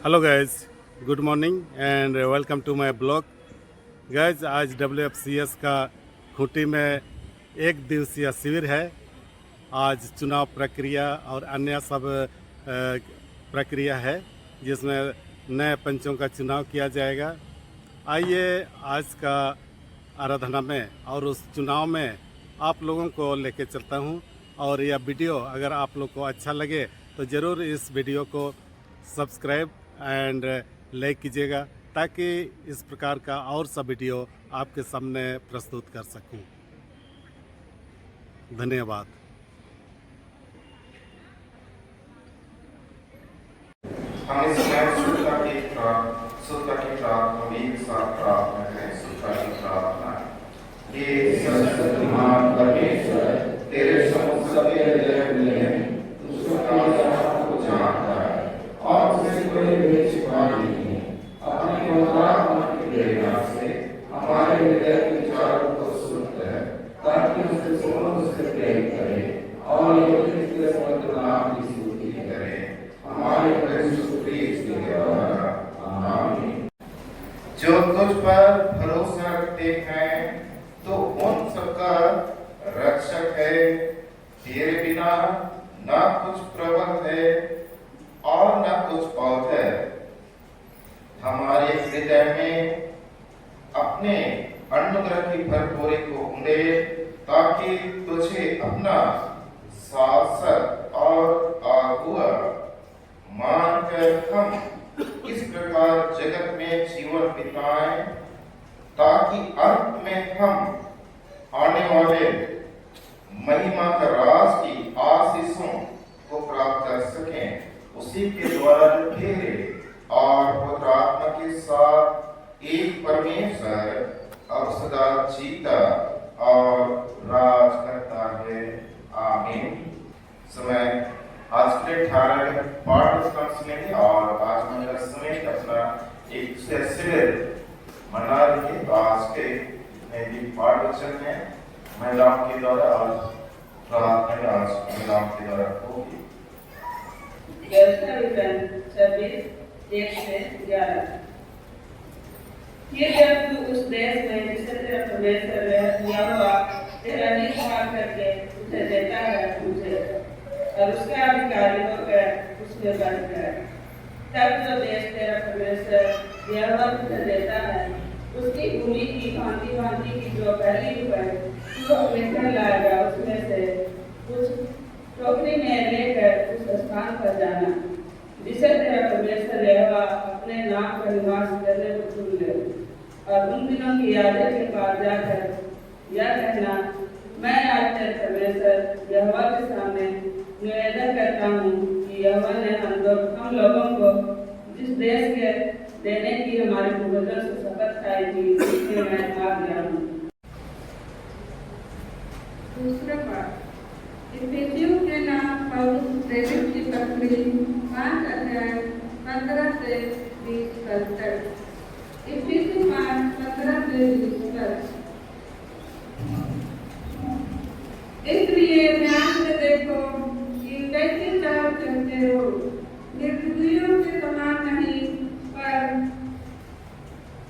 Hello guys, good morning and welcome to my blog. Guys, आज WFCS का खूंटी में एक दिवसीय शिविर है। आज चुनाव प्रक्रिया और अन्य सब प्रक्रिया है जिसमें नए पंचों का चुनाव किया जाएगा। आइए आज का आराधना में और उस चुनाव में आप लोगों को लेके चलता हूं। और यह वीडियो अगर आप लोग को अच्छा लगे तो ज़रूर इस वीडियो को सब्सक्राइब एंड लाइक कीजिएगा ताकि इस प्रकार का और सब वीडियो आपके सामने प्रस्तुत कर सकूं। धन्यवाद। हम इस समय सुखा की प्रार्थना भी एक साथ प्रार्थना करें। सुखा की प्रार्थना। हे सर्वशक्तिमान परमेश्वर, तेरे समुख सभी हृदय खुले हैं, तू सबका आत्मा को जानता है और तुझे कोई भेद छिपा नहीं है। अपनी पवित्र की प्रेरणा से हमारे हृदय के विचारों को सुनता है ताकि उससे सुनो, उससे प्रेम करें और योग्य के पवित्र नाम की स्तुति करें। हमारे प्रभु क्रीस्त के द्वारा, आमीन। जो तुझ पर भरोसा रखते हैं तो उन सबका रक्षक है। तेरे बिना ना कुछ प्रबल है और ना कुछ पौध है। हमारे हृदय में अपने अनुग्रह की भरपूरी को उंडे ताकि तुझे अपना शासक और आगुआ मानकर हम इस प्रकार जगत में जीवन बिताएं ताकि अंत में हम आने वाले महिमा का राज की आशीषों को प्राप्त कर सकें। उसी के द्वारा तेरे और पवित्र आत्मा के साथ एक परमेश्वर और सदा जीता और राज करता है। आमीन। समय आज के 18 पाठ पुस्तक सुनेंगे और आज मेरा समय अपना एक शिविर मना रही है। तो आज के में भी पाठ वचन है महिलाओं के द्वारा और प्रार्थना आज महिलाओं के द्वारा होगी। 26:1-11। फिर जब तू उस देश में जिसे तेरा परमेश्वर यहोवा तेरा निश्चय करके उसे देता है तुझे और उसका अधिकारी होकर उसमें बढ़कर, तब जो देश तेरा परमेश्वर यहोवा तुझे देता है उसकी भूमि की भांति भांति की जो पहली उपज तू अपने घर लाएगा उसमें से कुछ टोकरी में लेकर उस स्थान पर जाना जिसे तेरा परमेश्वर यहोवा अपने नाम का निवास करने को चुन ले। और उन दिनों की यादें के पास जाकर यह कहना, मैं आज तेरे परमेश्वर यहोवा के सामने निवेदन करता हूँ कि यहोवा ने हम लोगों को जिस देश के देने की हमारे पूर्वजों से शपथ खाई थी उसमें मैं आ गया हूँ। दूसरा पाठ इफिसियों के नाम पौलुस प्रेरित की पत्री 5 अध्याय 15 से 20 पद तक। इफिसी 5:15 से 20 पद। इसलिए ध्यान से देखो कि कैसे चाल चलते हो, निर्दयियों के समान नहीं पर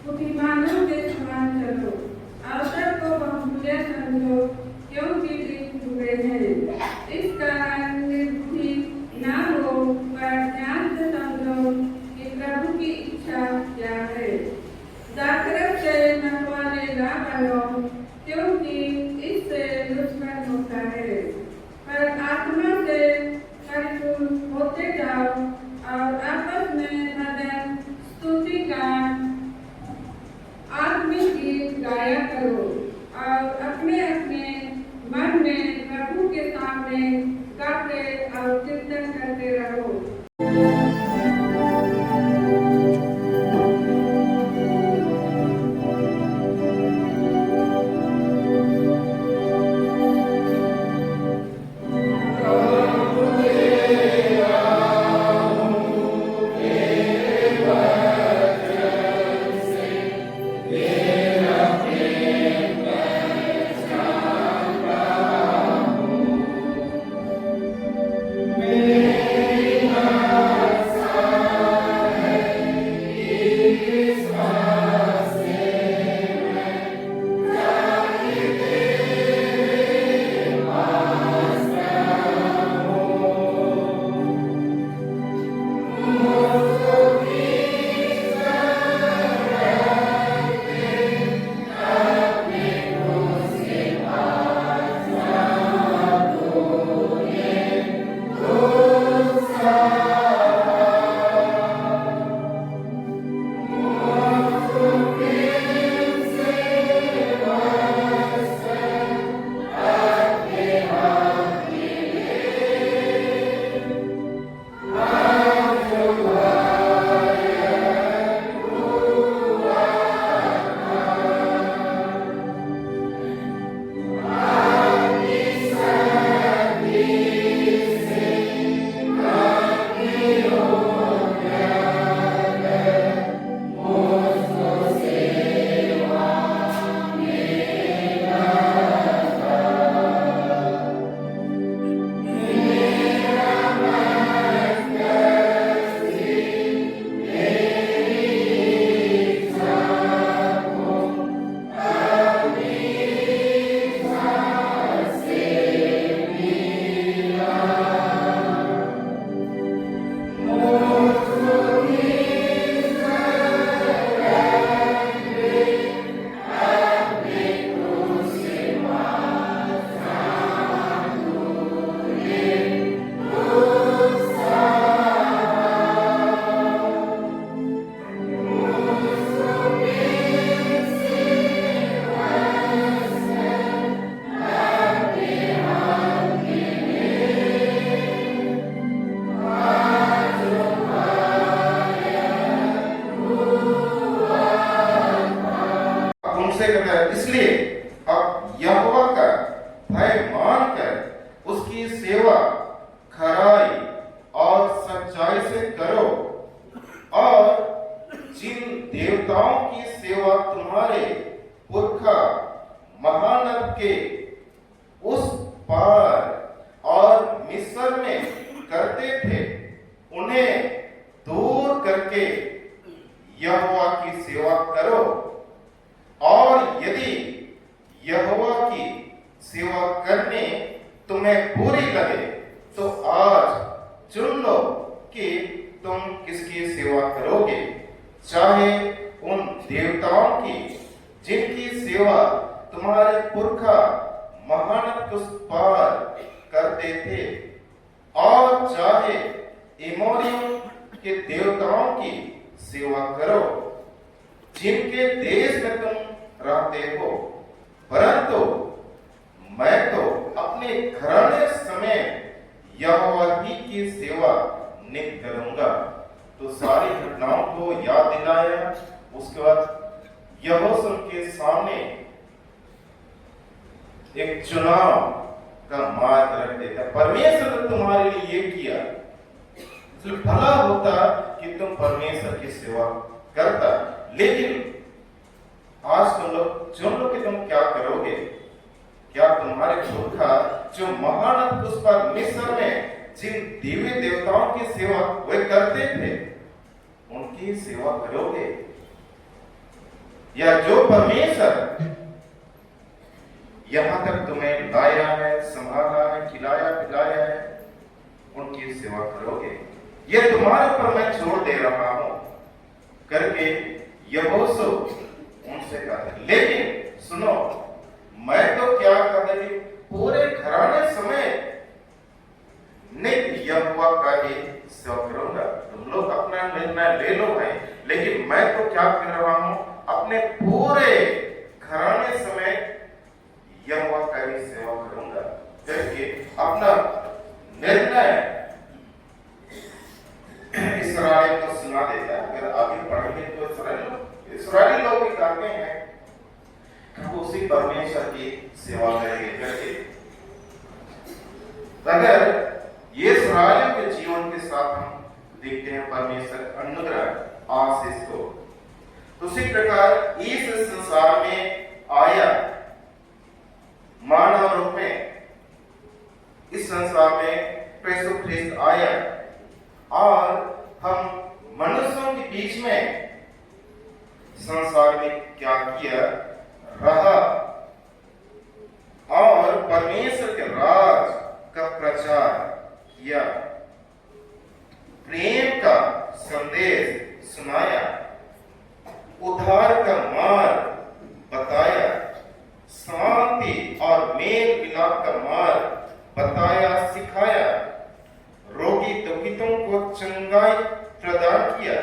बुद्धिमानों के समान चलो। अवसर को बहुमूल्य समझो क्योंकि दिन बुरे हैं। इस कारण निर्बुद्धि ना हो पर ध्यान से समझो कि प्रभु की इच्छा क्या है। उससे कहता है, इसलिए अब यहोवा का भय मानकर उसकी सेवा खराई और सच्चाई से करो, और जिन देवताओं की सेवा तुम्हारे पुरखा महानद के उस पार और मिस्र में करते थे, उन्हें दूर करके यहोवा की सेवा करो। और यदि यहोवा की सेवा करने तुम्हें बुरी लगे तो आज चुन लो कि तुम किसकी सेवा करोगे, चाहे उन देवताओं की जिनकी सेवा तुम्हारे पुरखा महानद उस पार करते थे, और चाहे एमोरियों के देवताओं की सेवा करो जिनके देश में तुम रहते हो, परंतु मैं तो अपने घराने समय यहोवा ही की सेवा नित्य करूंगा। तो सारी घटनाओं को याद दिलाया। उसके बाद यहोशू के सामने एक चुनाव का मार्ग रख देता। परमेश्वर ने तुम्हारे लिए ये किया, इसलिए भला होता कि तुम परमेश्वर की सेवा करता। लेकिन आज तुम लोग चुन लो कि तुम क्या करोगे। क्या तुम्हारे पुरखा जो महान उस पर मिस्र में जिन दिव्य देवताओं की सेवा वे करते थे, उनकी सेवा करोगे, या जो परमेश्वर यहां तक तुम्हें लाया है, संभाला है, खिलाया पिलाया है, उनकी सेवा करोगे। ये तुम्हारे ऊपर मैं छोड़ दे रहा हूं करके यहोशू उनसे कहते। लेकिन सुनो, मैं तो क्या कहता कि पूरे घराने समय नित्य यहोवा का ही सेवा करूंगा। तुम लोग अपना निर्णय ले लो भाई, लेकिन मैं तो क्या कर रहा हूं, अपने पूरे घराने समय यहोवा का ही सेवा करूंगा करके अपना निर्णय इस्राएल को सुना देता है। अगर आगे पढ़ेंगे तो इस्राएली लोग भी कहते हैं कि उसी परमेश्वर की सेवा करेंगे करके। अगर ये इस्राएलियों के जीवन के साथ हम देखते हैं परमेश्वर अनुग्रह आशीष को, तो उसी प्रकार इस संसार में आया मानव रूप में, इस संसार में प्रभु ख्रिस्त आया और हम मनुष्यों के बीच में संसार में क्या किया रहा और परमेश्वर के राज का प्रचार किया, प्रेम का संदेश सुनाया, उद्धार का मार्ग बताया, शांति और मेल मिलाप का मार्ग बताया, सिखाया, रोगी दुखितों को चंगाई प्रदान किया,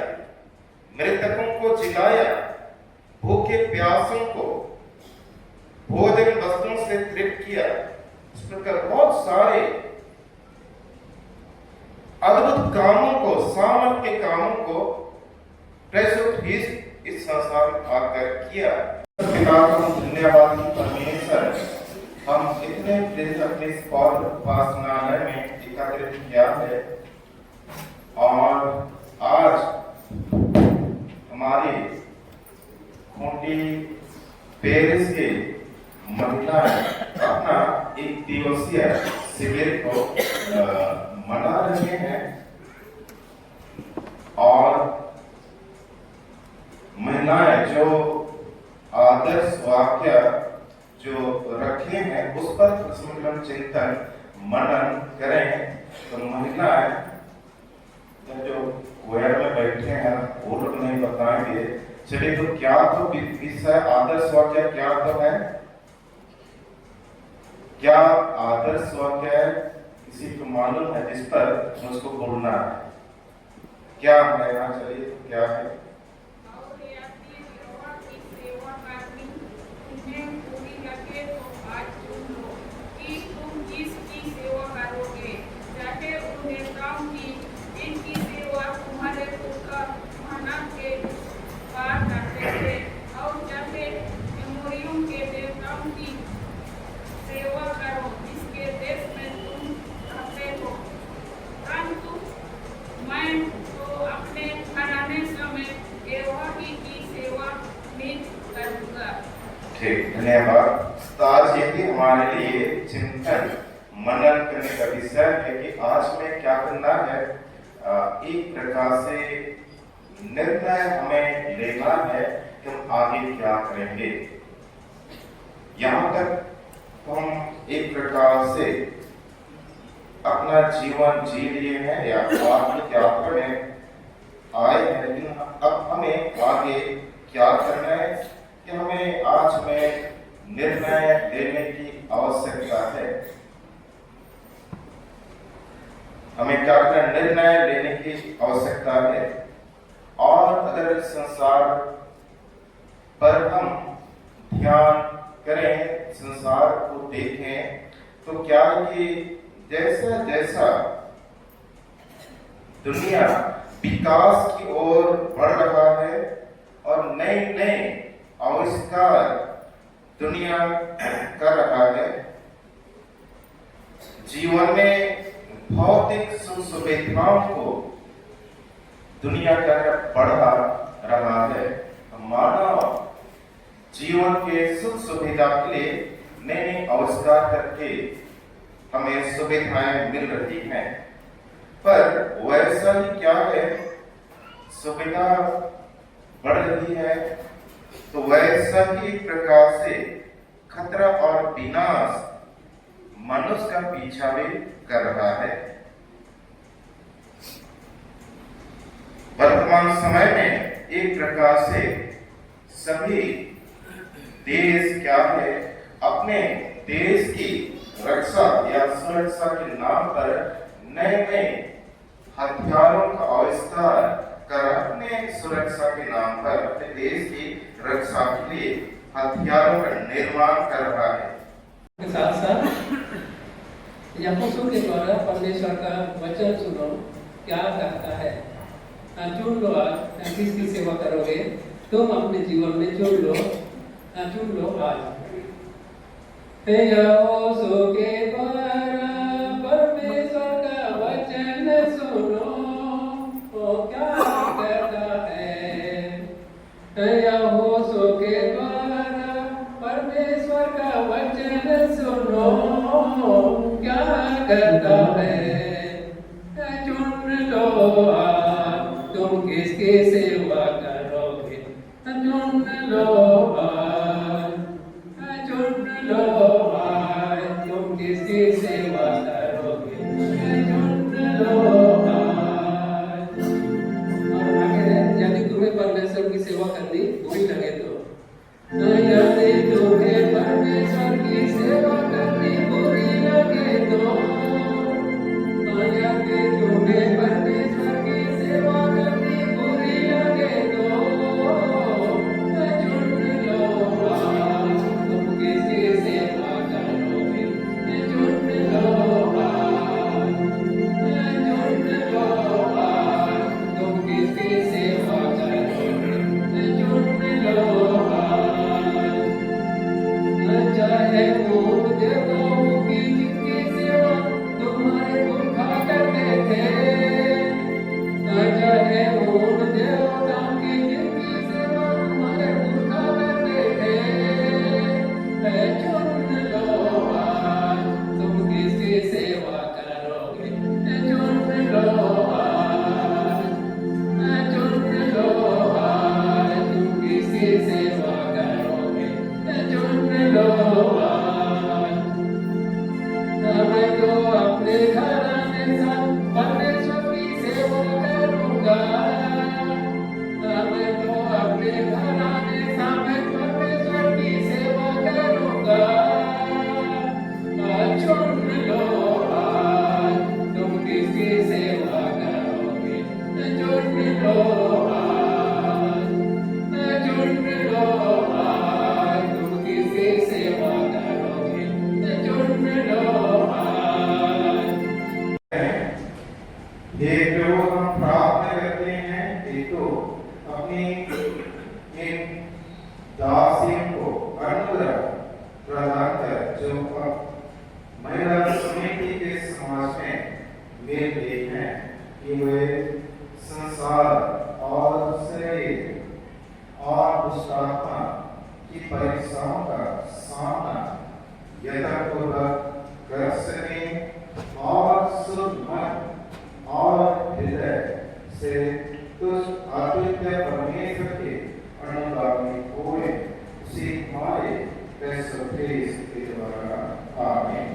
मृतकों को जिलाया, भूखे प्यासों को भोजन वस्तुओं से तृप्त किया। इस प्रकार बहुत सारे अद्भुत कामों को, सामर्थ के कामों को प्रस्तुत इस संसार में आकर किया। पिता को धन्यवाद परमेश्वर, हम इतने प्रेरित अपने उपासनालय में एकत्रित किया है और आज हमारे खूंटी पेरिस के महिलाएं अपना एक दिवसीय शिविर को मना रहे हैं और महिलाएं जो आदर्श वाक्य जो रखे हैं उस पर प्रश्न चिंतन मनन करें। तो महिलाएं जो कोयर में बैठे हैं वो लोग नहीं बताएंगे। चलिए, तो क्या तो विषय आदर्श वाक्य क्या तो है, क्या आदर्श वाक्य है किसी को मालूम है जिस पर उसको बोलना है? क्या है? हाँ चलिए, तो क्या है? धन्यवाद। आज ये भी हमारे लिए चिंतन मनन करने का विषय है कि आज में क्या करना है। एक प्रकार से निर्णय हमें लेना है कि हम आगे क्या करेंगे। यहाँ तक हम एक प्रकार से अपना जीवन जी लिए हैं या आत्मिक यात्रा में आए हैं, लेकिन अब हमें आगे क्या करना है कि हमें आज में निर्णय लेने की आवश्यकता है। हमें क्या करना, निर्णय लेने की आवश्यकता है। और अगर संसार पर हम ध्यान करें, संसार को देखें, तो क्या है कि जैसा जैसा दुनिया विकास की ओर बढ़ रहा है और नए नए आविष्कार दुनिया कर रहा है, जीवन में भौतिक सुख सुविधाओं को दुनिया का बढ़ा रहा है। मानव जीवन के सुख सुविधा के लिए नए नए आविष्कार करके हमें सुविधाएं मिल रही हैं, पर वैसा ही क्या है, सुविधा बढ़ रही है तो वैसा ही प्रकार से खतरा और विनाश मनुष्य का पीछा भी कर रहा है। वर्तमान समय में एक प्रकार से सभी देश क्या है, अपने देश की रक्षा या सुरक्षा के नाम पर नए नए हथियारों का आविष्कार कर अपने सुरक्षा के नाम पर अपने देश की रक्षा के लिए हथियारों का निर्माण कर रहा है। के साथ साथ याकूब के द्वारा परमेश्वर का वचन सुनो क्या कहता है। चुन लो आज किसकी सेवा करोगे, तुम अपने जीवन में चुन लो आज। यहोशू के द्वारा परमेश्वर का वचन सुनो वो क्या कहता है। यहोशू के द्वारा परमेश्वर का वचन सुनो क्या कहता है। चुन लो आज तुम किसकी सेवा करोगे, चुन लो आज, चुन लो आज तुम किसकी सेवा करोगे, चुन लो आज। और आगे यदि तुम्हें परमेश्वर की सेवा करनी बुरी लगे तो, यदि तुम्हें परमेश्वर की सेवा करनी बुरी लगे तो, यदि तुम्हें परमेश्वर की सेवा करनी बुरी लगे तो, चुन लो आज तुम किसकी सेवा करोगे, चुन लो आज, चुन लो आज तुम किसकी सेवा करोगे, चुन लो आज। चाहे ऊंट देवताओं की जिनकी सेवा तुम्हारे पुरखा करते थे, चाहे ऊंट देवताओं की जिनकी सेवा तुम्हारे पुरखा करते थे, चुन लो आज तुम किसकी सेवा करोगे, चुन लो आज, चुन लो आज तुम किसकी सेवा करोगे, चुन लो आज। मैं तो अपने घराने साथ परमेश्वर की सेवा करूंगा, मैं तो अपने घराने साथ परमेश्वर की सेवा करूंगा। चुन लो आज तुम किसकी सेवा करोगे, चुन लो आज, चुन लो आज तुम किसकी सेवा करोगे, चुन लो आज। ये जो हम प्रार्थना करते हैं, ये तो अपनी इन दासियों को अनुग्रह प्रदान कर जो महिला समिति के समाज में मिल गई हैं कि वे संसार और शरीर और दुष्टात्मा की परीक्षाओं का सामना यथापूर्वक कर सकें और शुद्ध मन और हृदय से तुझ अद्वितीय परमेश्वर के अनुगामी होए, उसी हमारे यीशु ख्रीस्त के द्वारा। आमीन।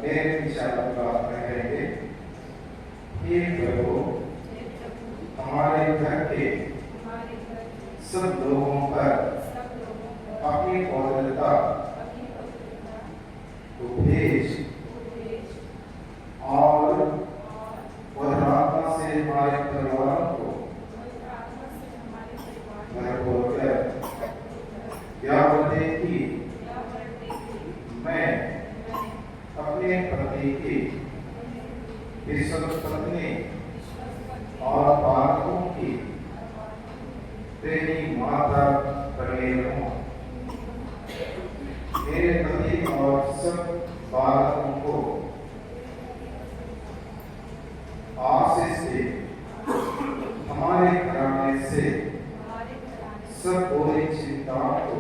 मेरे विचार प्रार्थना करेंगे। हे प्रभु, हमारे घर के सब लोगों पर अपनी पवित्रता को भेज और आत्मा से हमारे परिवारों को भरपूर कर यावदें कि मैं अपने पति की विश्वस्त पत्नी और बालकों की प्रेमी माता बने रहूं। मेरे पति और सब बालकों को आशीष दे, हमारे घराने से सब बुरी चिंताओं को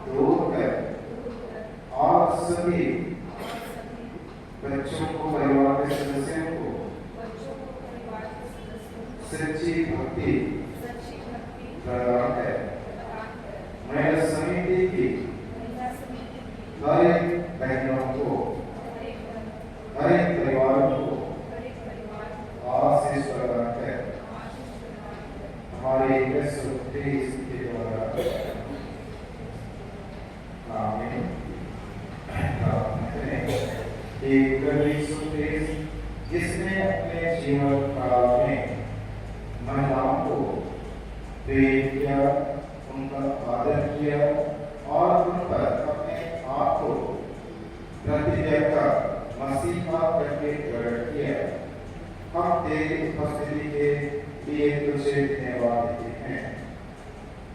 दूर कर और सभी बच्चों को, परिवार के सदस्यों को सच्ची भक्ति प्रदान है। महिला समिति की हर एक बहनों को, हर एक परिवार को आशीष प्रदान है। हमारे यीशु ख्रीस्त के द्वारा। आमीन। जिसने अपने जीवन काल में महिलाओं को प्रेम किया, उनका आदर किया और उन पर अपने आप को प्रतिज्ञा का मसीहा करके ग्रहण किया, हम तेरी उपस्थिति के लिए तुझे धन्यवाद देते हैं।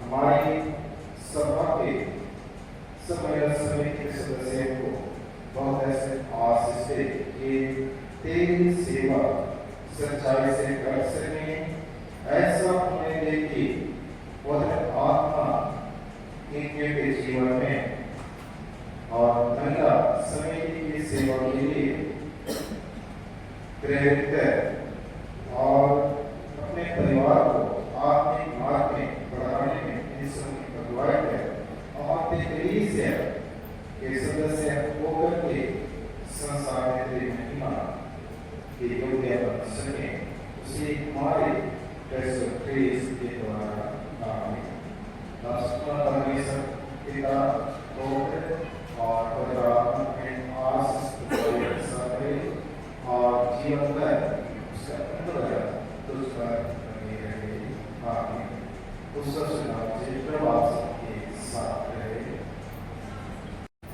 हमारी सभा के सब महिला समिति के सदस्यों को बहुत ऐसे आशीष दे कि तेरी सेवा सच्चाई से कर सकें। ऐसा हमें दे कि पवित्र आत्मा इनके जीवन में और महिला समिति की सेवा के लिए प्रेरित कर और अपने परिवार को आत्मिक मार्ग में बढ़ाने में अगुवाई है और कलीसिया के सदस्य होकर के संसार में तेरी महिमा की योग्य बन सके, उसी हमारे यीशु ख्रीस्त के द्वारा। आमीन। परमेश्वर पिता, पुत्र और पवित्र आत्मा के आशीष और जीवन भर उसका अनुग्रह तुझ पर बनी रहे। आमीन। उस सबसे नाम से प्रभाव के साथ रहे।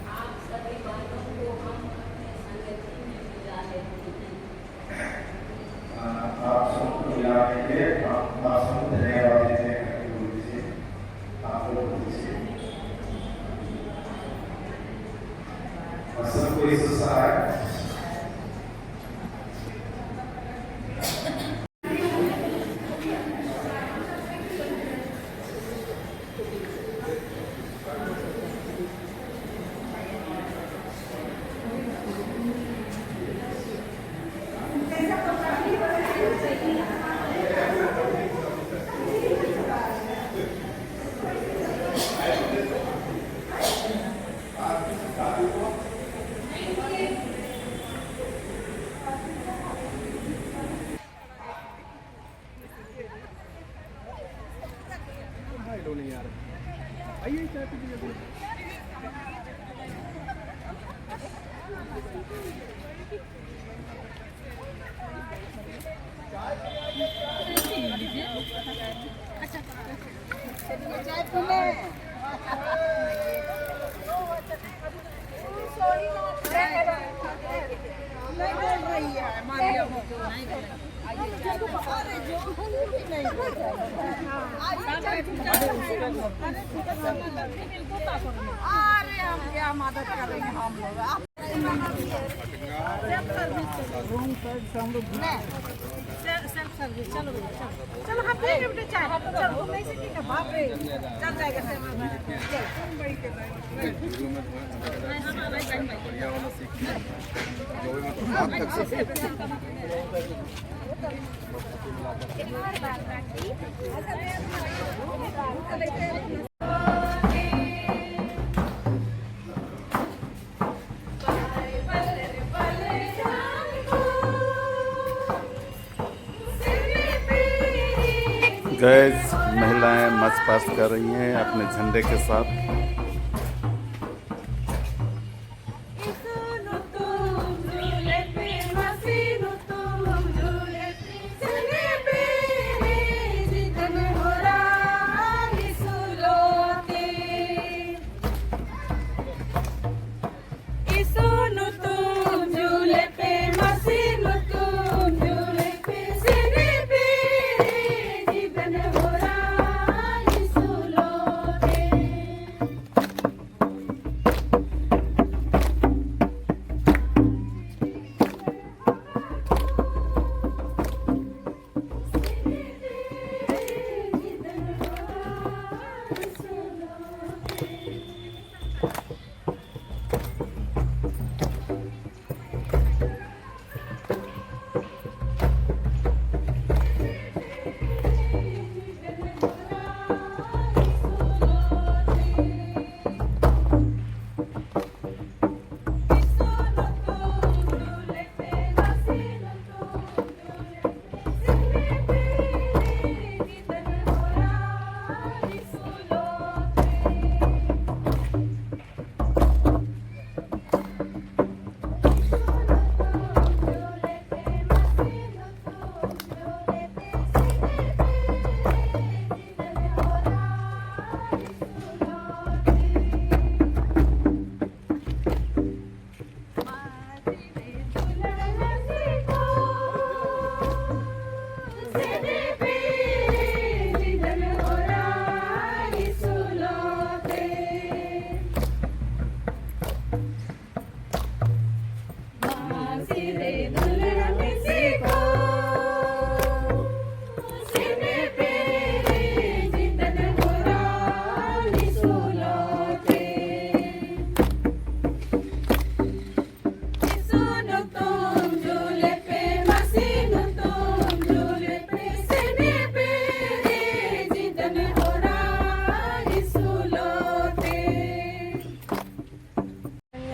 आप सभी बातों को हम अपने संगति में मिला लेते हैं। आप सबको मिलाने के आप सबको धन्यवाद देते हैं। गुरु जी, आप लोग सबको इस सहाय अरे हम क्या मदद करेंगे हम लोग सेल्फ सर्विस जी चलो भैया चलो चलो हम पिएंगे बेटे चाय चलो नहीं से ठीक है बाप रे चल जाएगा से गैस महिलाएं मार्च पास्ट कर रही हैं अपने झंडे के साथ।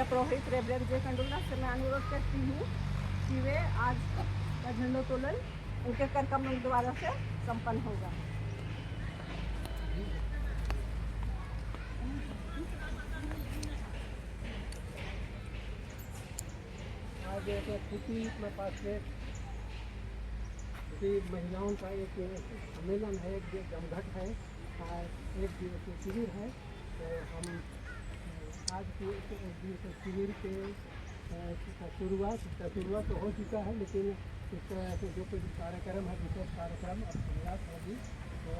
पुरोहित रेवरेंड जे खंडूला से मैं अनुरोध करती हूँ कि वे आज का झंडोत्तोलन उनके कर कमल द्वारा से संपन्न होगा। आज खुशी में पास में महिलाओं का एक सम्मेलन है, एक जमघट है, एक दिवसीय शिविर है। तो हम आज के शिविर के शुरुआत तो हो चुका है, लेकिन इस जो कुछ कार्यक्रम है, विशेष कार्यक्रम अब शुरुआत होगी। तो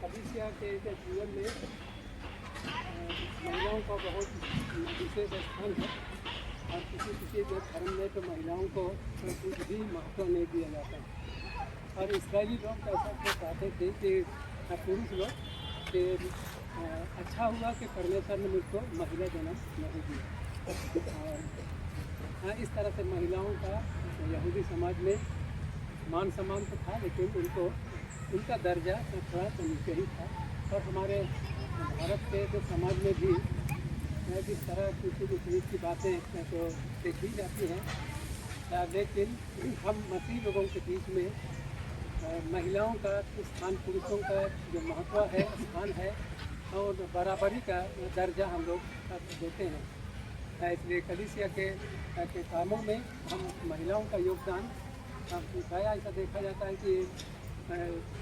कलीसिया के जीवन में महिलाओं का बहुत विशेष स्थान है, और किसी धर्म में तो महिलाओं को कुछ भी महत्व नहीं दिया जाता। और इस्राएली लोग ऐसा तो चाहते थे कि पुरुष लोग कि अच्छा हुआ कि परमेश्वर ने मुझको महिला जन्म नहीं दिया। और इस तरह से महिलाओं का यहूदी समाज में मान सम्मान तो था, लेकिन उनका दर्जा थोड़ा सा नीचे ही था। और हमारे भारत के जो समाज में भी जिस तरह किसी की बातें तो देखी जाती हैं, लेकिन हम मसीह लोगों के बीच में महिलाओं का स्थान, पुरुषों का जो महत्व है, स्थान है, और बराबरी का दर्जा हम लोग देते हैं। इसलिए कलीसिया के कामों में हम महिलाओं का योगदान प्रायः ऐसा देखा जाता है कि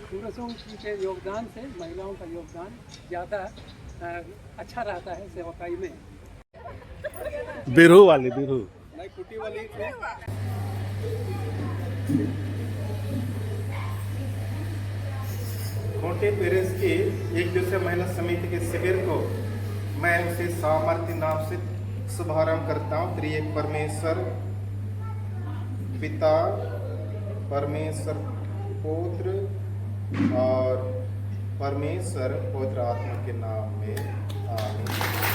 पुरुषों के योगदान से महिलाओं का योगदान ज़्यादा अच्छा रहता है सेवकाई में। बिरहू वाली बिरहू खूंटी पेरेंट्स की एक दिवसीय महिला समिति के शिविर को मैं उसे सामर्थ्य नाम से शुभारंभ करता हूँ। त्रिएक परमेश्वर पिता, परमेश्वर पुत्र और परमेश्वर पवित्र आत्मा के नाम में आमीन।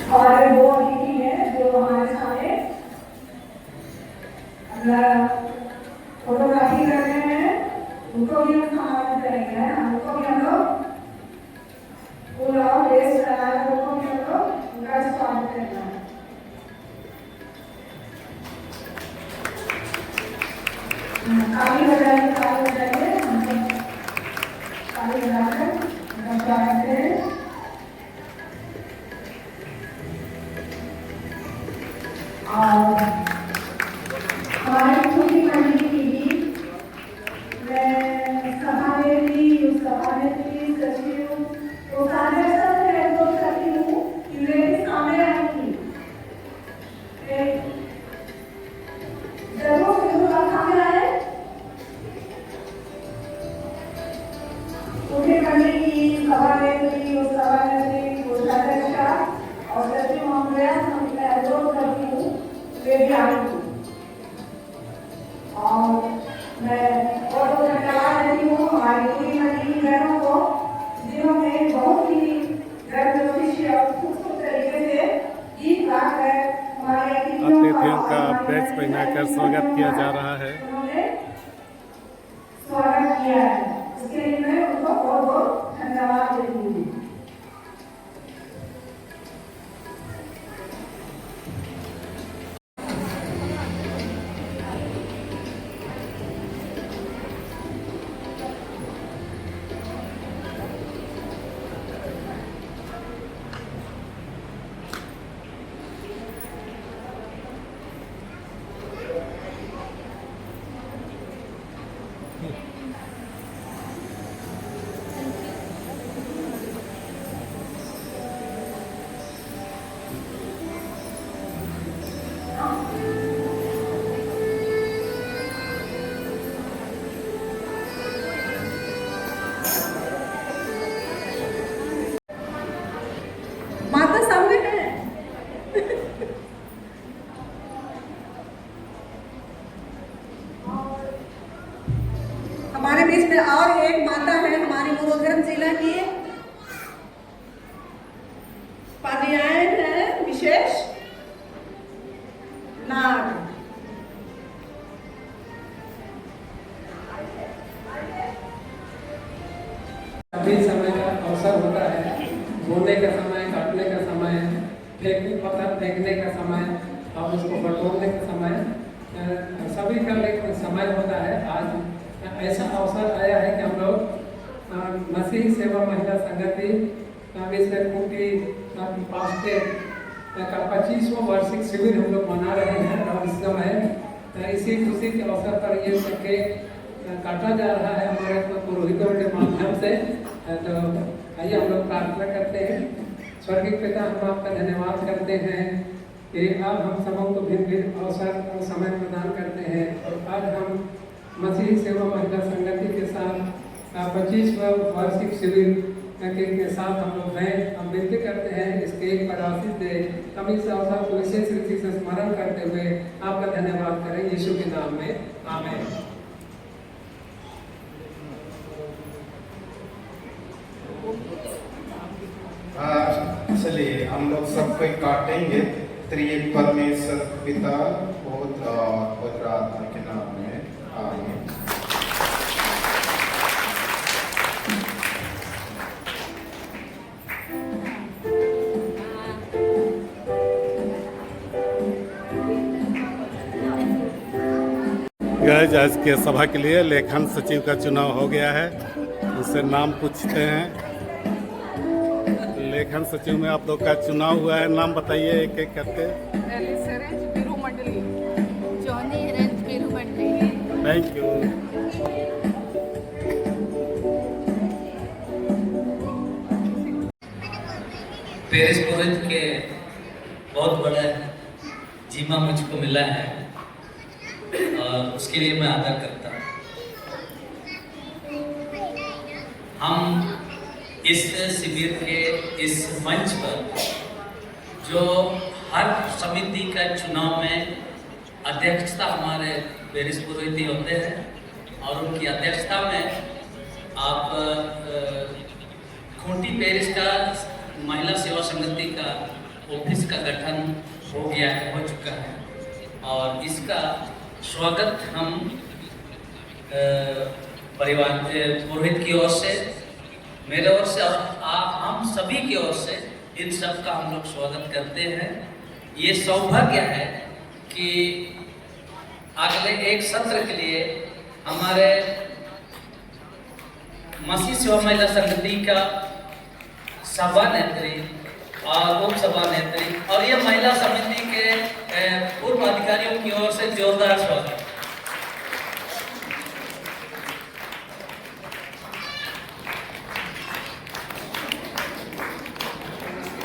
हमारे दो अतिथि हैं जो हमारे सामने अपना फोटोग्राफी कर रहे हैं, उनको भी हम सम्मानित करेंगे। हमको भी हम लोग फूल और लेस लगाकर उनको भी हम लोग उनका स्वागत करना है। ताली बजाइए, ताली बजाइए, ताली बजाकर उनका स्वागत करें। और हमारी पूरी मंडली की भी मैं सभानेत्री, सचिव तो सारे सब अनुरोध करती हूँ कि वे भी सामने आएंगी। जरूर सामने आए। पूरी मंडली की सभानेत्री, कोषाध्यक्षा और सचिव महोदया मैं अनुरोध करती हूँ वे भी आएंगी। और मैं बहुत बहुत धन्यवाद देती हूँ हमारी पूरी मंडली बहनों को, जिन्होंने बहुत ही गर्मजोशी और खूबसूरत तरीके से गीत गाकर हमारे अतिथियों का बैच पहनाकर स्वागत किया जा रहा है। उन्होंने स्वागत किया है, उसके लिए मैं उनको बहुत बहुत धन्यवाद देती हूँ। प्रसिद्ध और एक माता है हमारी मुरुगन जिला की, पादियान है विशेष नाग। अभी समय का अवसर होता है, बोने का समय, काटने का समय, पत्थर फेंकने का समय और उसको बटोरने का समय, सभी का एक समय होता है। आज ऐसा अवसर आया है कि हम लोग मसीह सेवा महिला संगति खूंटी पास्टे का 25वां वार्षिक शिविर हम लोग मना रहे हैं और इस समय इसी खुशी के अवसर पर ये केक काटा जा रहा है हमारे पुरोहितों के माध्यम से। तो आइए हम लोग प्रार्थना करते हैं। स्वर्गीय पिता, हम आपका धन्यवाद करते हैं कि आज हम सबों को भिन्न भिन्न अवसर और समय प्रदान करते हैं। और आज हम मसीह सेवा महिला संगति के साथ 25वां वार्षिक शिविर के साथ हम लोग हैं। हम विनती करते हैं इस केक पर आशीष दे, हम इस अवसर को विशेष रीति से स्मरण करते हुए आपका धन्यवाद करें यीशु के नाम में, आमीन। चलिए हम लोग सब कोई काटेंगे। त्रिएक परमेश्वर पिता पुत्र और पवित्र आत्मा के नाम में, आमीन। गाइस, आज के सभा के लिए लेखन सचिव का चुनाव हो गया है, उससे नाम पूछते हैं। लेखन सचिव में आप लोग का चुनाव हुआ है, नाम बताइए एक एक करके। Thank you. पेरिस पुरोहित के बहुत बड़ा जिम्मा मुझको मिला है और उसके लिए मैं आदर करता हूँ। हम इस शिविर के इस मंच पर जो हर समिति का चुनाव में अध्यक्षता हमारे पेरिस पुरोहित ही होते हैं और उनकी अध्यक्षता में आप खूंटी पेरिस का महिला सेवा समिति का ऑफिस का गठन हो गया है, हो चुका है और इसका स्वागत हम परिवार पुरोहित की ओर से, मेरे ओर से और हम सभी की ओर से इन सब का हम लोग स्वागत करते हैं। ये सौभाग्य है कि अगले एक सत्र के लिए हमारे मसीह सेवा महिला संगति का सभानेत्री और उप सभानेत्री और ये महिला समिति के पूर्व अधिकारियों की ओर से जोरदार स्वागत।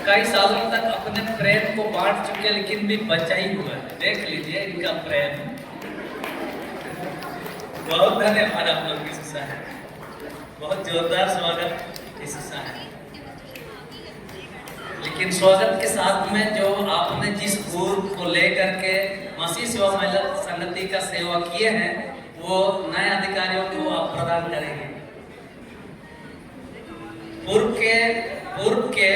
कई सालों तक अपने प्रेम को बांट चुके लेकिन भी बचा ही हुआ है। देख लीजिए इनका प्रेम। बहुत धन्यवाद आप लोग की शिक्षा है, बहुत जोरदार स्वागत की शिक्षा है। लेकिन स्वागत के साथ में जो आपने जिस गुरु को लेकर के मसीह सेवा महिला संगति का सेवा किए हैं वो नए अधिकारियों को आप प्रदान करेंगे। पूर्व के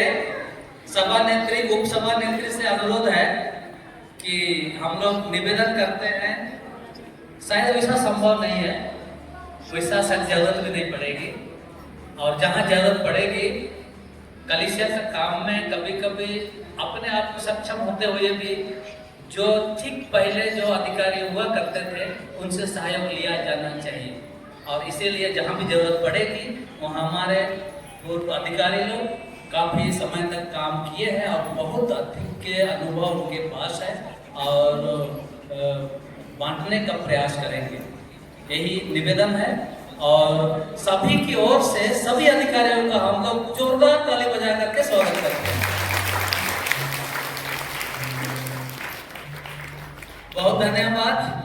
सभानेत्री उप सभानेत्री से अनुरोध है कि हम लोग निवेदन करते हैं, शायद वैसा संभव नहीं है, वैसा शायद जरूरत भी नहीं पड़ेगी और जहाँ जरूरत पड़ेगी कलीसिया के काम में कभी कभी अपने आप को सक्षम होते हुए भी जो ठीक पहले जो अधिकारी हुआ करते थे उनसे सहयोग लिया जाना चाहिए और इसीलिए जहाँ भी जरूरत पड़ेगी वहाँ हमारे पूर्व अधिकारी लोग काफ़ी समय तक काम किए हैं और बहुत अधिक के अनुभव उनके पास है और बांटने का प्रयास करेंगे, यही निवेदन है। और सभी की ओर से सभी अधिकारियों का हम लोग जोरदार ताली बजा करके स्वागत करते हैं। बहुत धन्यवाद।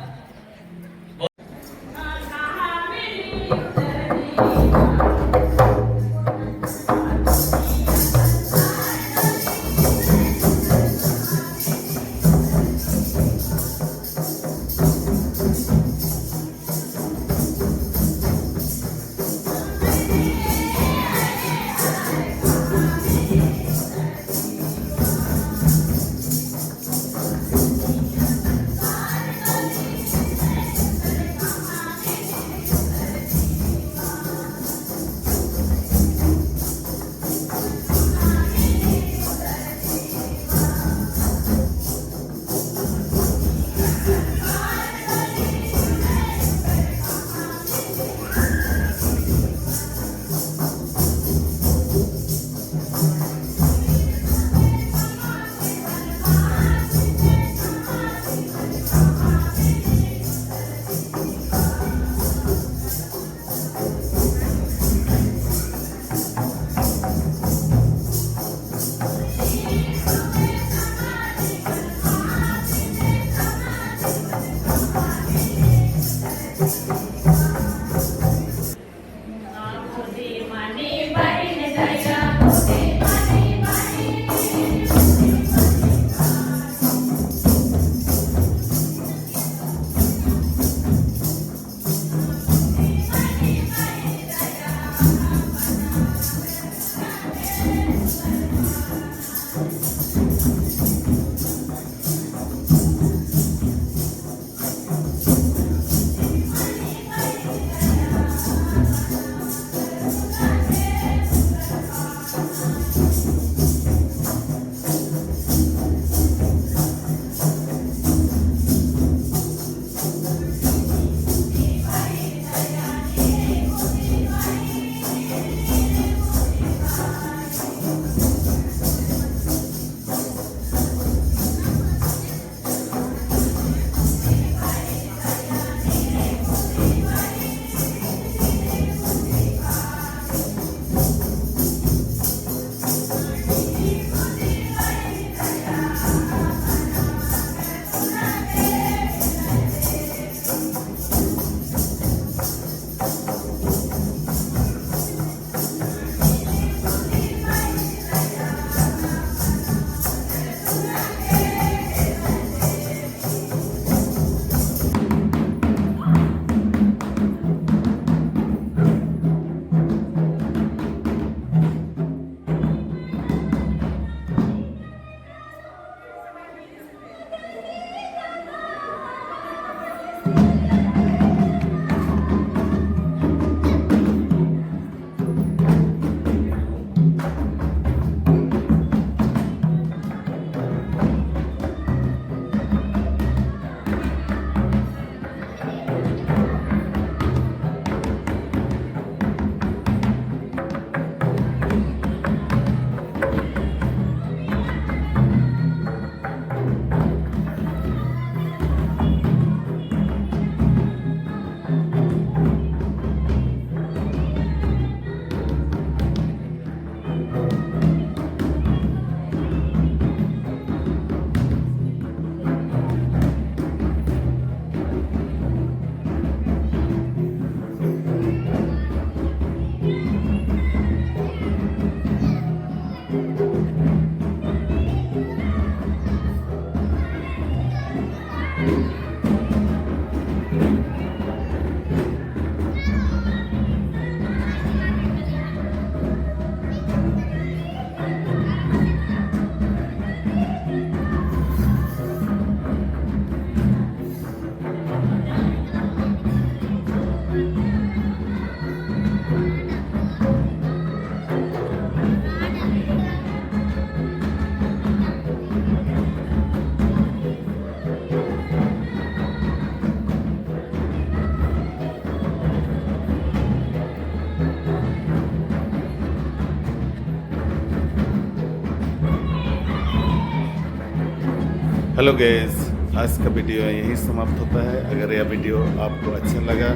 हेलो गाइस, आज का वीडियो यहीं समाप्त होता है। अगर यह वीडियो आपको अच्छा लगा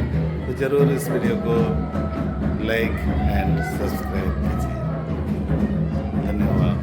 तो ज़रूर इस वीडियो को लाइक एंड सब्सक्राइब कीजिए। धन्यवाद।